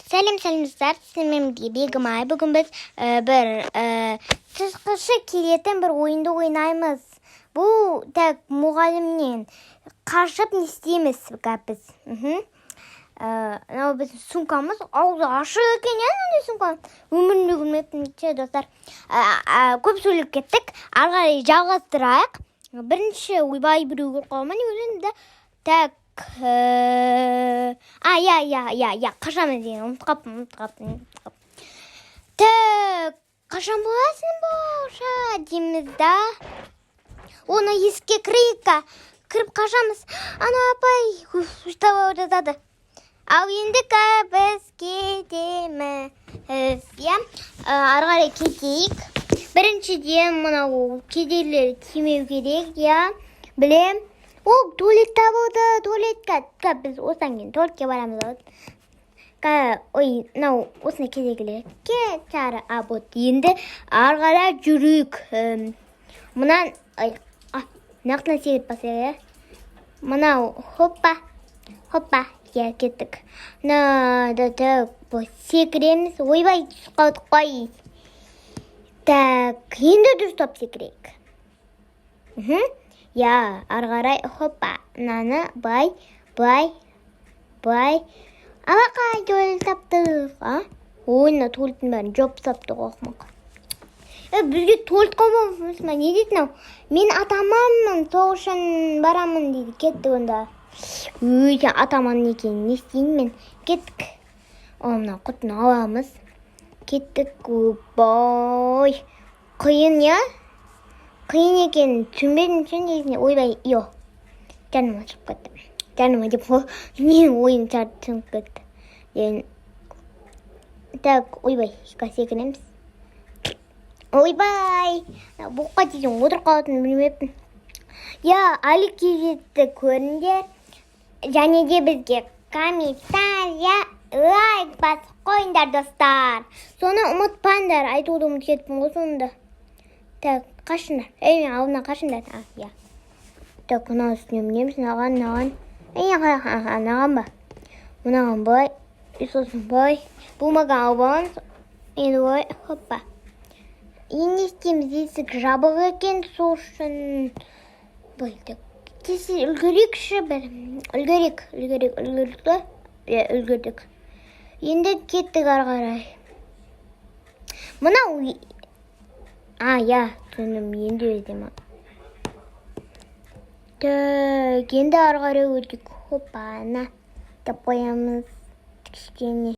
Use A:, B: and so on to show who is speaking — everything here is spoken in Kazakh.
A: Сәлем достар, сіздермен Бегім Ай. Бүгін біз бір тышқышы келетін бір ойынды ойнаймыз. Бұл тәк мұғалімнен қашып не істейміз біз. Мынау біздің сумкамыз, аузы ашық екен, не сумкам. Өмірінде көрмеппін достар. Көп сөйлеп кеттік, ары қарай жалғастырайық. Бірінші ойбай біреу қалмай өзінде тәк қашамыз деген ұмытқаппын. Қашан боласың боша дейміз да. Оны есікке кіріп қашамыз. Ана апай ұштап жатады. Ал енді біз кетеміз. Ары қарай кетейік. Біріншіден мынау кедейлер тимеу керек, білем. Ол туалетта болды, туалетке біз осыдан кейін туалетке барамыз. Осыны кедейлерге чары абот. Енді ары қарай жүрейік. Мұнан нақтылы сегіп басайық. Мынау хоппа, кеттік. Секіреміз. Ойбай түсіп қалдық қой. Енді дұрыстап секірейік. Ары қарай хоппа. Мынаны бай. Алақай туалет таптық. Ойына туалеттің бәрін жоп таптық оқымақ. Бізге туалет қалмамыз ма? Не дейді нау? Мен атаманмын, соғышын барамын дейді. Кетті онда. Атаман екен, не істейін мен? Кеттік. Мына құтын аламыз. Кеттік. Бой. Қиын, Қиын екен, түсінбедім негізіне. Ойбай, жаныма шығып кетті. Жаныма деп мен ойын шығып кетті. Ойбай, секіреміз. Ойбай, бұққа дейін отыр қалатын білмеппін. Әлі кезетті көріңдер. Және де бізге комментария, лайк басып қойыңдар достар. Соны ұмытпаңдар, айтуды ұмытып кеттім ғой сонда. Қашындар. Мен алдына қашындар. Мынау үстіне мінеміз. Наған. Наған ба? Мынаған бай. Сосын бай. Болмаған албаңыз. Енді бай. Хоппа. Енді істейміз. Есік жабық екен. Сол үшін бөлдік. Тесі үлгерекші бір. Үлгердік. Енді кеттік ары қарай. Мынау түсіндім, енді өздема. Енді ары қарай өтік. Хоппа, деп қоямыз. Кішкене.